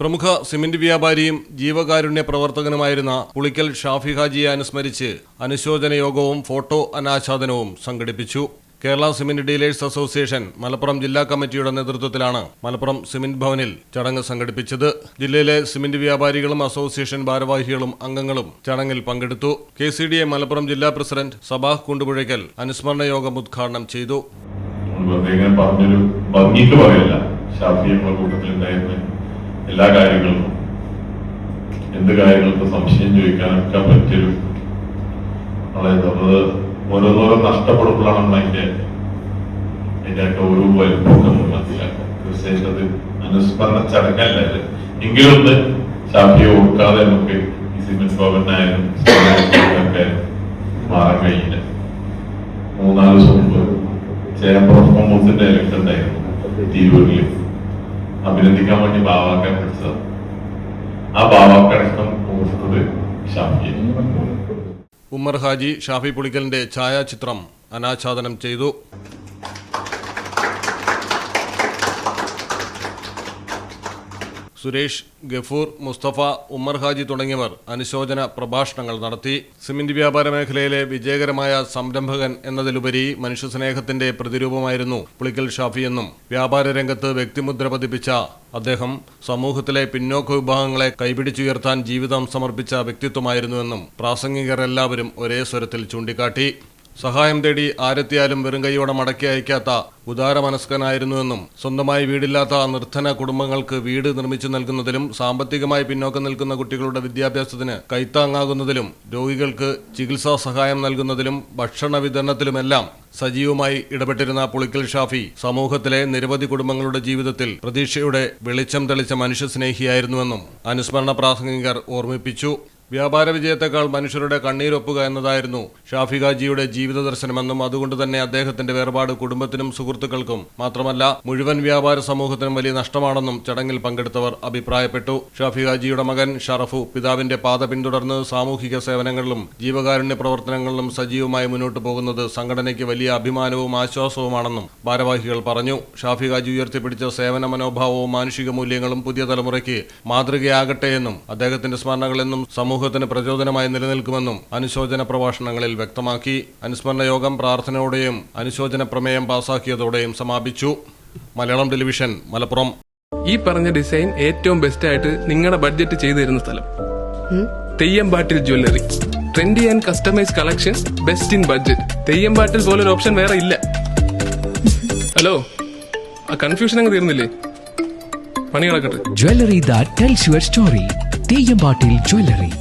പ്രമുഖ സിമന്റ് വ്യാപാരിയും ജീവകാരുണ്യ പ്രവർത്തകനുമായിരുന്ന പുളിക്കൽ ഷാഫി ഹാജിയെ അനുസ്മരിച്ച് അനുശോചന യോഗവും ഫോട്ടോ അനാച്ഛാദനവും സംഘടിപ്പിച്ചു. Kerala cement dealers association Malappuram ജില്ലാ കമ്മിറ്റിയുടെ നേതൃത്വത്തിലാണ് മലപ്പുറം സിമന്റ് ഭവനിൽ ചടങ്ങ് സംഘടിപ്പിച്ചത്. ജില്ലയിലെ സിമന്റ് വ്യാപാരികളും അസോസിയേഷൻ ഭാരവാഹികളും അംഗങ്ങളും ചടങ്ങിൽ പങ്കെടുത്തു. KCDA മലപ്പുറം ജില്ലാ പ്രസിഡന്റ് സബാഹ് കുണ്ടുപുഴയ്ക്കൽ അനുസ്മരണ യോഗം ഉദ്ഘാടനം ചെയ്തു. എല്ലാ കാര്യങ്ങൾക്കും എന്ത് കാര്യങ്ങൾക്കും സംശയം ചോദിക്കാനൊക്കെ പറ്റിയൊരു ഓരോന്നോരോ നഷ്ടപ്പെടുമ്പോഴാണ് നമ്മൾ അതിന്റെയൊക്കെ ഒരു വലുപ്പൊക്കെ മനസ്സിലാക്കുക. തീർച്ചയായിട്ടും അത് അനുസ്മരണ ചടങ്ങല്ല. എങ്കിലും ഒന്ന് ഷാഫിയെ ഓർക്കാതെ നമുക്ക് ഈ സിമന്റ് ഭവനായാലും ഒക്കെ മാറാൻ കഴിയില്ല. 3-4 ദിവസം മുമ്പ് ചേംബർ ഓഫ് കൊമേഴ്സിന്റെ ഇലക്ഷൻ ഉണ്ടായിരുന്നു തിരൂരിൽ. അഭിനന്ദിക്കാൻ വേണ്ടി ബാവാക്കാൻ വിളിച്ചത്. ആ ബാവാക്കടക്കം ഓർത്തത് ഷാഫിയെ. ഉമ്മർ ഹാജി ഷാഫി പുളിക്കലിന്റെ ഛായാചിത്രം അനാച്ഛാദനം ചെയ്തു. സുരേഷ്, ഗഫൂർ, മുസ്തഫ, ഉമ്മർ ഹാജി തുടങ്ങിയവർ അനുശോചന പ്രഭാഷണങ്ങൾ നടത്തി. സിമന്റ് വ്യാപാര മേഖലയിലെ വിജയകരമായ സംരംഭകൻ എന്നതിലുപരി മനുഷ്യസ്നേഹത്തിന്റെ പ്രതിരൂപമായിരുന്നു പുളിക്കൽ ഷാഫി എന്നും വ്യാപാര രംഗത്ത് വ്യക്തിമുദ്ര പതിപ്പിച്ച അദ്ദേഹം സമൂഹത്തിലെ പിന്നോക്ക വിഭാഗങ്ങളെ കൈപിടിച്ചുയർത്താൻ ജീവിതം സമർപ്പിച്ച വ്യക്തിത്വമായിരുന്നുവെന്നും പ്രാസംഗികർ എല്ലാവരും ഒരേ സ്വരത്തിൽ ചൂണ്ടിക്കാട്ടി. സഹായം തേടി ആരെത്തിയാലും വെറും കൈയോടെ മടക്കി അയക്കാത്ത ഉദാരമനസ്കനായിരുന്നുവെന്നും സ്വന്തമായി വീടില്ലാത്ത നിർധന കുടുംബങ്ങൾക്ക് വീട് നിർമ്മിച്ചു നൽകുന്നതിലും സാമ്പത്തികമായി പിന്നോക്കം നിൽക്കുന്ന കുട്ടികളുടെ വിദ്യാഭ്യാസത്തിന് കൈത്താങ്ങാകുന്നതിലും രോഗികൾക്ക് ചികിത്സാ സഹായം നൽകുന്നതിലും ഭക്ഷണ വിതരണത്തിലുമെല്ലാം സജീവമായി ഇടപെട്ടിരുന്ന പുളിക്കൽ ഷാഫി സമൂഹത്തിലെ നിരവധി കുടുംബങ്ങളുടെ ജീവിതത്തിൽ പ്രതീക്ഷയുടെ വെളിച്ചം തെളിച്ച മനുഷ്യസ്നേഹിയായിരുന്നുവെന്നും അനുസ്മരണ പ്രാസംഗികർ ഓർമ്മിപ്പിച്ചു. വ്യാപാര വിജയത്തെക്കാൾ മനുഷ്യരുടെ കണ്ണീരൊപ്പുക എന്നതായിരുന്നു ഷാഫി ഹാജിയുടെ ജീവിത ദർശനമെന്നും അതുകൊണ്ട് തന്നെ അദ്ദേഹത്തിന്റെ വേർപാട് കുടുംബത്തിനും സുഹൃത്തുക്കൾക്കും മാത്രമല്ല മുഴുവൻ വ്യാപാര സമൂഹത്തിനും വലിയ നഷ്ടമാണെന്നും ചടങ്ങിൽ പങ്കെടുത്തവർ അഭിപ്രായപ്പെട്ടു. ഷാഫി ഹാജിയുടെ മകൻ ഷറഫു പിതാവിന്റെ പാത പിന്തുടർന്ന് സാമൂഹിക സേവനങ്ങളിലും ജീവകാരുണ്യ പ്രവർത്തനങ്ങളിലും സജീവമായി മുന്നോട്ടു പോകുന്നത് സംഘടനയ്ക്ക് വലിയ അഭിമാനവും ആശ്വാസവുമാണെന്നും ഭാരവാഹികൾ പറഞ്ഞു. ഷാഫി ഹാജി ഉയർത്തിപ്പിടിച്ച സേവന മനോഭാവവും മാനുഷിക മൂല്യങ്ങളും പുതിയ തലമുറയ്ക്ക് മാതൃകയാകട്ടെയെന്നും അദ്ദേഹത്തിന്റെ സ്മരണകളെന്നും സമൂഹത്തിന് പ്രചോദനമായി നിലനിൽക്കുമെന്നും അനുശോചന പ്രഭാഷണങ്ങളിൽ വ്യക്തമാക്കി. അനുസ്മരണ യോഗം പ്രാർത്ഥനയോടെയും അനുശോചന പ്രമേയം പാസാക്കിയതോടെയും സമാപിച്ചു. മലയാളം ടെലിവിഷൻ, മലപ്പുറം. ഈ പറഞ്ഞ ഡിസൈൻ ഏറ്റവും ബെസ്റ്റ് ആയിട്ട് നിങ്ങളുടെ ബഡ്ജറ്റ് ചെയ്തു തരുന്ന സ്ഥലം Theyyampattil jewellery. Trendy and customise collection, best in budget. Theyyampattil പോലൊരു ഓപ്ഷൻ വേറെ ഇല്ല. ഹലോ, ആ കൺഫ്യൂഷൻ അങ്ങ് തീർന്നില്ലേ? പണി കിടക്കട്ടെ. Jewelry that tells your story. തെയ്യമ്പാട്ടിൽ jewellery.